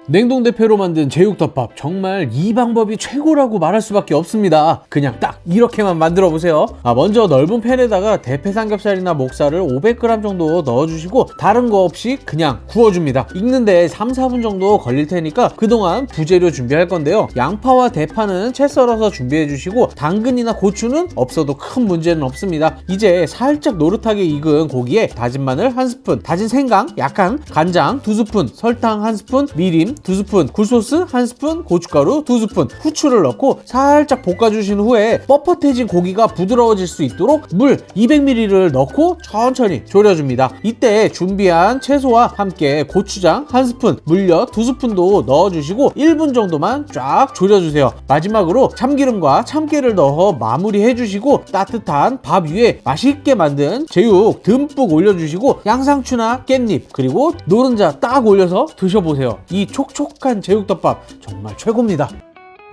냉동 대패로 만든 제육덮밥, 정말 이 방법이 최고라고 말할 수밖에 없습니다. 그냥 딱 이렇게만 만들어 보세요. 먼저 넓은 팬에다가 대패 삼겹살이나 목살을 500g 정도 넣어주시고 다른 거 없이 그냥 구워줍니다. 익는데 3-4분 정도 걸릴 테니까 그동안 부재료 준비할 건데요. 양파와 대파는 채 썰어서 준비해 주시고 당근이나 고추는 없어도 큰 문제는 없습니다. 이제 살짝 노릇하게 익은 고기에 다진 마늘 1스푼, 다진 생강 약간, 간장 2스푼, 설탕 1스푼, 미림 2스푼, 굴소스 1스푼, 고춧가루 2스푼, 후추를 넣고 살짝 볶아주신 후에 뻣뻣해진 고기가 부드러워질 수 있도록 물 200ml를 넣고 천천히 졸여줍니다. 이때 준비한 채소와 함께 고추장 1스푼, 물엿 2스푼도 넣어주시고 1분 정도만 쫙 졸여주세요. 마지막으로 참기름과 참깨를 넣어 마무리해주시고 따뜻한 밥 위에 맛있게 만든 제육 듬뿍 올려주시고 양상추나 깻잎 그리고 노른자 딱 올려서 드셔보세요. 이 촉촉한 제육덮밥 정말 최고입니다.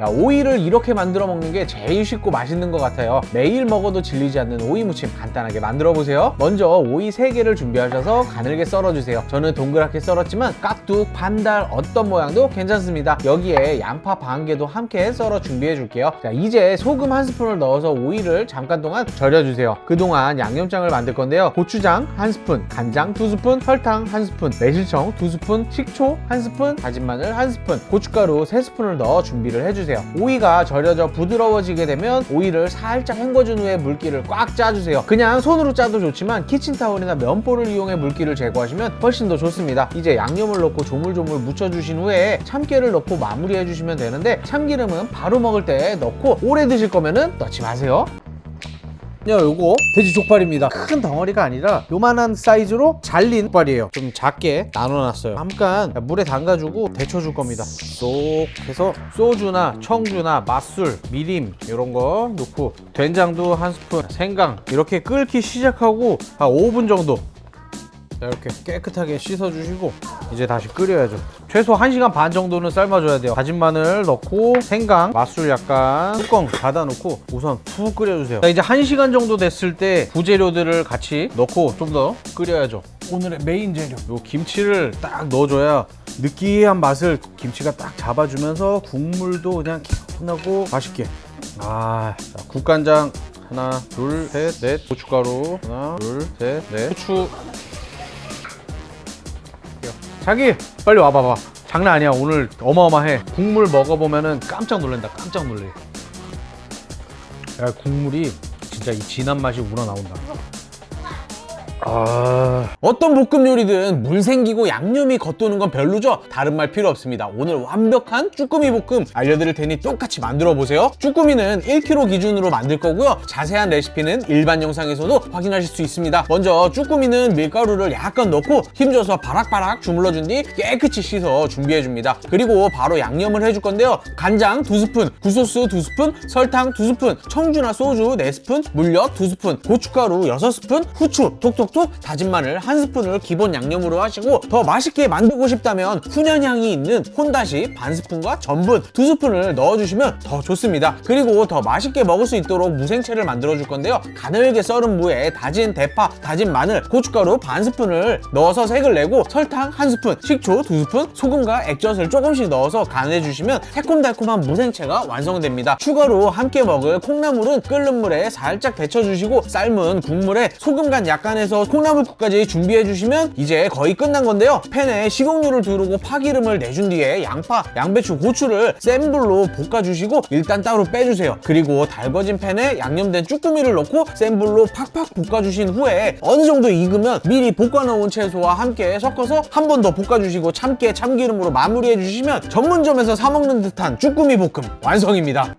오이를 이렇게 만들어 먹는 게 제일 쉽고 맛있는 것 같아요. 매일 먹어도 질리지 않는 오이 무침 간단하게 만들어 보세요. 먼저 오이 3개를 준비하셔서 가늘게 썰어주세요. 저는 동그랗게 썰었지만 깍둑, 반달 어떤 모양도 괜찮습니다. 여기에 양파 반 개도 함께 썰어 준비해 줄게요. 자, 이제 소금 1스푼을 넣어서 오이를 잠깐 동안 절여주세요. 그동안 양념장을 만들 건데요. 고추장 1스푼, 간장 2스푼, 설탕 1스푼, 매실청 2스푼, 식초 1스푼, 다진 마늘 1스푼, 고춧가루 3스푼을 넣어 준비를 해주세요. 오이가 절여져 부드러워지게 되면 오이를 살짝 헹궈준 후에 물기를 꽉 짜주세요. 그냥 손으로 짜도 좋지만 키친타올이나 면보를 이용해 물기를 제거하시면 훨씬 더 좋습니다. 이제 양념을 넣고 조물조물 묻혀주신 후에 참깨를 넣고 마무리해 주시면 되는데 참기름은 바로 먹을 때 넣고 오래 드실 거면은 넣지 마세요. 요거 돼지 족발입니다. 큰 덩어리가 아니라 요만한 사이즈로 잘린 족발이에요. 좀 작게 나눠놨어요. 잠깐 물에 담가주고 데쳐줄 겁니다. 쏙 해서 소주나 청주나 맛술, 미림 이런 거 넣고 된장도 1스푼, 생강 이렇게 끓기 시작하고 한 5분 정도 이렇게 깨끗하게 씻어주시고 이제 다시 끓여야죠. 최소 1시간 반 정도는 삶아줘야 돼요. 다진 마늘 넣고 생강, 맛술 약간 뚜껑 닫아놓고 우선 푹 끓여주세요. 자, 이제 1시간 정도 됐을 때 부재료들을 같이 넣고 좀 더 끓여야죠. 오늘의 메인 재료 요 김치를 딱 넣어줘야 느끼한 맛을 김치가 딱 잡아주면서 국물도 그냥 개운하고 맛있게. 자, 국간장 하나, 둘, 셋, 넷, 고춧가루 하나, 둘, 셋, 넷, 후추. 자기 빨리 와봐봐. 장난 아니야. 오늘 어마어마해. 국물 먹어보면은 깜짝 놀란다. 깜짝 놀래. 야, 국물이 진짜 이 진한 맛이 우러나온다. 어떤 볶음 요리든 물 생기고 양념이 겉도는 건 별로죠? 다른 말 필요 없습니다. 오늘 완벽한 쭈꾸미 볶음 알려드릴 테니 똑같이 만들어 보세요. 쭈꾸미는 1kg 기준으로 만들 거고요. 자세한 레시피는 일반 영상에서도 확인하실 수 있습니다. 먼저 쭈꾸미는 밀가루를 약간 넣고 힘줘서 바락바락 주물러 준 뒤 깨끗이 씻어 준비해 줍니다. 그리고 바로 양념을 해줄 건데요. 간장 2스푼, 굴소스 2스푼, 설탕 2스푼, 청주나 소주 4스푼, 물엿 2스푼, 고춧가루 6스푼, 후추 톡톡톡, 다진 마늘 1스푼을 기본 양념으로 하시고 더 맛있게 만들고 싶다면 훈연향이 있는 혼다시 반스푼과 전분 2스푼을 넣어주시면 더 좋습니다. 그리고 더 맛있게 먹을 수 있도록 무생채를 만들어 줄 건데요. 가늘게 썰은 무에 다진 대파, 다진 마늘, 고춧가루 반스푼을 넣어서 색을 내고 설탕 1스푼, 식초 2스푼, 소금과 액젓을 조금씩 넣어서 간해 주시면 새콤달콤한 무생채가 완성됩니다. 추가로 함께 먹을 콩나물은 끓는 물에 살짝 데쳐주시고 삶은 국물에 소금 간 약간 해서 콩나물국까지 준비해 주시면 이제 거의 끝난 건데요. 팬에 식용유를 두르고 파기름을 내준 뒤에 양파, 양배추, 고추를 센 불로 볶아주시고 일단 따로 빼주세요. 그리고 달궈진 팬에 양념된 쭈꾸미를 넣고 센 불로 팍팍 볶아주신 후에 어느 정도 익으면 미리 볶아놓은 채소와 함께 섞어서 한 번 더 볶아주시고 참깨, 참기름으로 마무리해 주시면 전문점에서 사 먹는 듯한 쭈꾸미 볶음 완성입니다.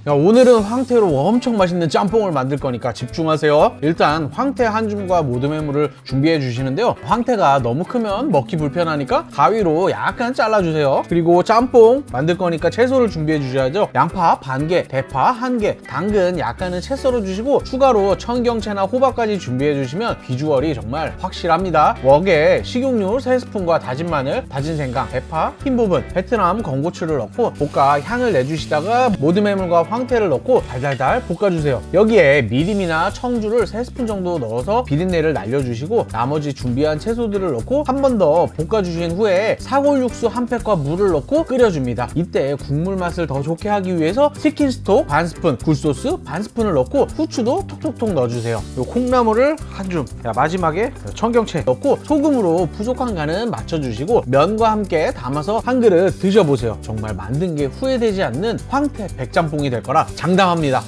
오늘은 황태로 엄청 맛있는 짬뽕을 만들 거니까 집중하세요. 일단 황태 한 줌과 모듬해물을 준비해 주시는데요. 황태가 너무 크면 먹기 불편하니까 가위로 약간 잘라주세요. 그리고 짬뽕 만들 거니까 채소를 준비해 주셔야죠. 양파 반개, 대파 1개, 당근 약간은 채 썰어 주시고 추가로 청경채나 호박까지 준비해 주시면 비주얼이 정말 확실합니다. 웍에 식용유 3스푼과 다진 마늘, 다진 생강, 대파 흰 부분, 베트남 건고추를 넣고 볶아 향을 내주시다가 모듬해물과 황태를 넣고 달달달 볶아주세요. 여기에 미림이나 청주를 3스푼 정도 넣어서 비린내를 날려주시고 나머지 준비한 채소들을 넣고 한 번 더 볶아주신 후에 사골 육수 한 팩과 물을 넣고 끓여줍니다. 이때 국물 맛을 더 좋게 하기 위해서 치킨 스톡 반 스푼, 굴소스 반 스푼을 넣고 후추도 톡톡톡 넣어주세요. 요 콩나물을 한 줌, 마지막에 청경채 넣고 소금으로 부족한 간은 맞춰주시고 면과 함께 담아서 한 그릇 드셔보세요. 정말 만든 게 후회되지 않는 황태 백짬뽕이 될 거라 장담합니다.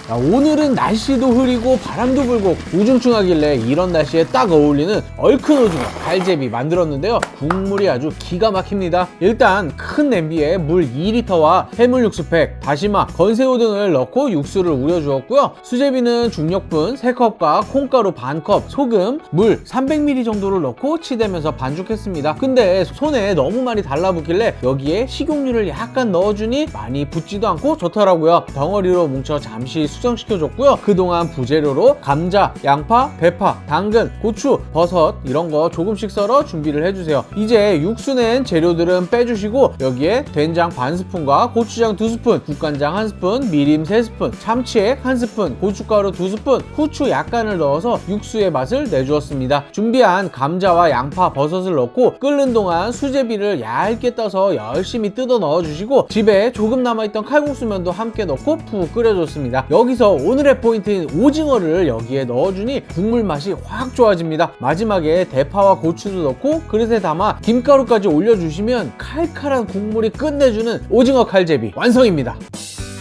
오늘은 날씨도 흐리고 바람도 불고 우중충하길래 이런 날씨에 딱 어울리는 얼큰 오징어 갈제비 만들었는데요. 국물이 아주 기가 막힙니다. 일단 큰 냄비에 물 2리터와 해물 육수팩, 다시마, 건새우 등을 넣고 육수를 우려주었고요. 수제비는 중력분 3컵과 콩가루 반컵, 소금, 물 300ml 정도를 넣고 치대면서 반죽했습니다. 근데 손에 너무 많이 달라붙길래 여기에 식용유를 약간 넣어주니 많이 붙지도 않고 좋더라고요. 덩어리로 뭉쳐 잠시 수정시켜줬고요. 그동안 부재료로 감자, 양파, 대파, 당근, 고추, 버섯 이런 거 조금씩 썰어 준비를 해주세요. 이제 육수 낸 재료들은 빼주시고 여기에 된장 반 스푼과 고추장 2스푼, 국간장 1스푼, 미림 3스푼, 참치액 1스푼, 고춧가루 2스푼, 후추 약간을 넣어서 육수의 맛을 내주었습니다. 준비한 감자와 양파, 버섯을 넣고 끓는 동안 수제비를 얇게 떠서 열심히 뜯어 넣어주시고 집에 조금 남아있던 칼국수면도 함께 넣고 푹 끓여줬습니다. 여기서 오늘의 포인트인 오징어를 여기에 넣어주니 국물 맛이 확 좋아집니다. 마지막에 대파와 고추도 넣고 그릇에 담아 김가루까지 올려주시면 칼칼한 국물이 끝내주는 오징어 칼제비 완성입니다.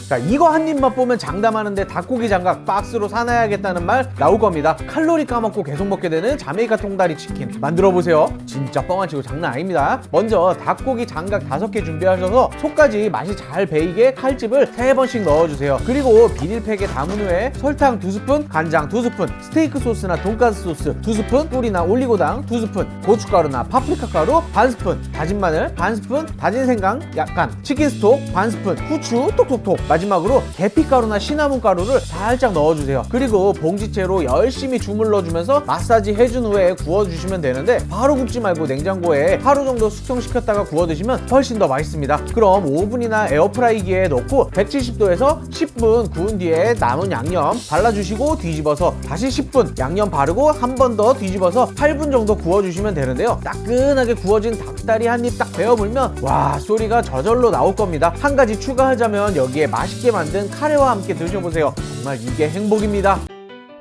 자, 이거 한 입 맛보면 장담하는데 닭고기 장갑 박스로 사놔야겠다는 말 나올 겁니다. 칼로리 까먹고 계속 먹게 되는 자메이카 통다리 치킨 만들어보세요. 진짜 뻥안치고 장난 아닙니다. 먼저 닭고기 장갑 5개 준비하셔서 속까지 맛이 잘 배이게 칼집을 3번씩 넣어주세요. 그리고 비닐팩에 담은 후에 설탕 2스푼, 간장 2스푼, 스테이크 소스나 돈가스 소스 2스푼, 꿀이나 올리고당 2스푼, 고춧가루나 파프리카 가루 반 스푼, 다진 마늘 반 스푼, 다진 생강 약간, 치킨 스톡 반 스푼, 후추 톡톡톡, 마지막으로 계피가루나 시나몬 가루를 살짝 넣어주세요. 그리고 봉지채로 열심히 주물러주면서 마사지 해준 후에 구워주시면 되는데 바로 굽지 말고 냉장고에 하루 정도 숙성시켰다가 구워 드시면 훨씬 더 맛있습니다. 그럼 오븐이나 에어프라이기에 넣고 170도에서 10분 구운 뒤에 남은 양념 발라주시고 뒤집어서 다시 10분 양념 바르고 한 번 더 뒤집어서 8분 정도 구워주시면 되는데요. 따끈하게 구워진 닭다리 한 입 딱 베어물면 와 소리가 저절로 나올 겁니다. 한 가지 추가하자면 여기에 맛있게 만든 카레와 함께 드셔보세요. 정말 이게 행복입니다.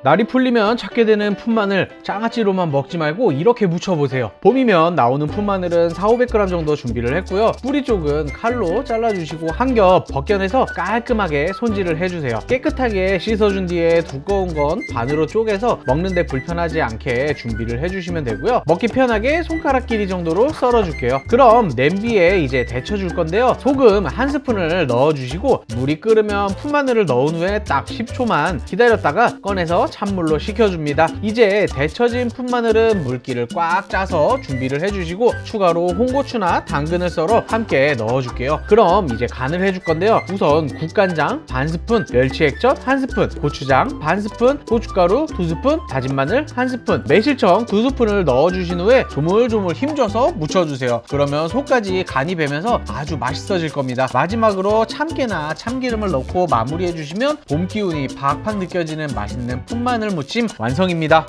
날이 풀리면 찾게 되는 풋마늘 장아찌로만 먹지 말고 이렇게 무쳐보세요. 봄이면 나오는 풋마늘은 400~500g 정도 준비를 했고요. 뿌리 쪽은 칼로 잘라주시고 한 겹 벗겨내서 깔끔하게 손질을 해주세요. 깨끗하게 씻어준 뒤에 두꺼운 건 반으로 쪼개서 먹는데 불편하지 않게 준비를 해주시면 되고요. 먹기 편하게 손가락 길이 정도로 썰어줄게요. 그럼 냄비에 이제 데쳐줄 건데요. 소금 1스푼을 넣어주시고 물이 끓으면 풋마늘을 넣은 후에 딱 10초만 기다렸다가 꺼내서 찬물로 식혀줍니다. 이제 데쳐진 풋마늘은 물기를 꽉 짜서 준비를 해주시고 추가로 홍고추나 당근을 썰어 함께 넣어줄게요. 그럼 이제 간을 해줄 건데요. 우선 국간장 반 스푼, 멸치액젓 1스푼, 고추장 반 스푼, 고춧가루 2스푼, 다진 마늘 1스푼, 매실청 2스푼을 넣어주신 후에 조물조물 힘줘서 묻혀주세요. 그러면 속까지 간이 배면서 아주 맛있어질 겁니다. 마지막으로 참깨나 참기름을 넣고 마무리해주시면 봄 기운이 팍팍 느껴지는 맛있는 풋마늘 무침 완성입니다.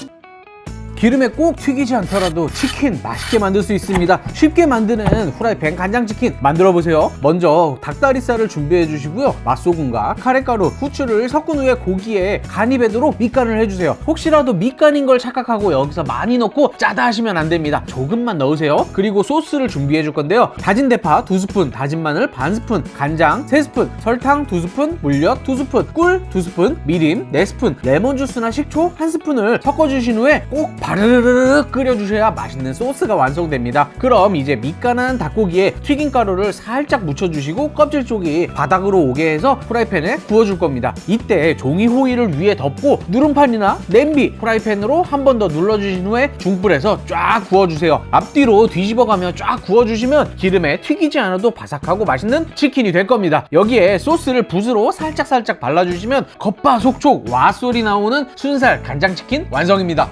기름에 꼭 튀기지 않더라도 치킨 맛있게 만들 수 있습니다. 쉽게 만드는 후라이팬 간장치킨 만들어보세요. 먼저 닭다리살을 준비해 주시고요. 맛소금과 카레가루, 후추를 섞은 후에 고기에 간이 배도록 밑간을 해주세요. 혹시라도 밑간인 걸 착각하고 여기서 많이 넣고 짜다 하시면 안 됩니다. 조금만 넣으세요. 그리고 소스를 준비해 줄 건데요. 다진 대파 2스푼, 다진 마늘 반 스푼, 간장 3스푼, 설탕 2스푼, 물엿 2스푼, 꿀 2스푼, 미림 4스푼, 레몬주스나 식초 1스푼을 섞어주신 후에 꼭 바르르르 끓여주셔야 맛있는 소스가 완성됩니다. 그럼 이제 밑간한 닭고기에 튀김가루를 살짝 묻혀주시고 껍질 쪽이 바닥으로 오게 해서 프라이팬에 구워줄 겁니다. 이때 종이 호일을 위에 덮고 누름판이나 냄비, 프라이팬으로 한 번 더 눌러주신 후에 중불에서 쫙 구워주세요. 앞뒤로 뒤집어가며 쫙 구워주시면 기름에 튀기지 않아도 바삭하고 맛있는 치킨이 될 겁니다. 여기에 소스를 붓으로 살짝 발라주시면 겉바속촉 와 소리 나오는 순살 간장치킨 완성입니다.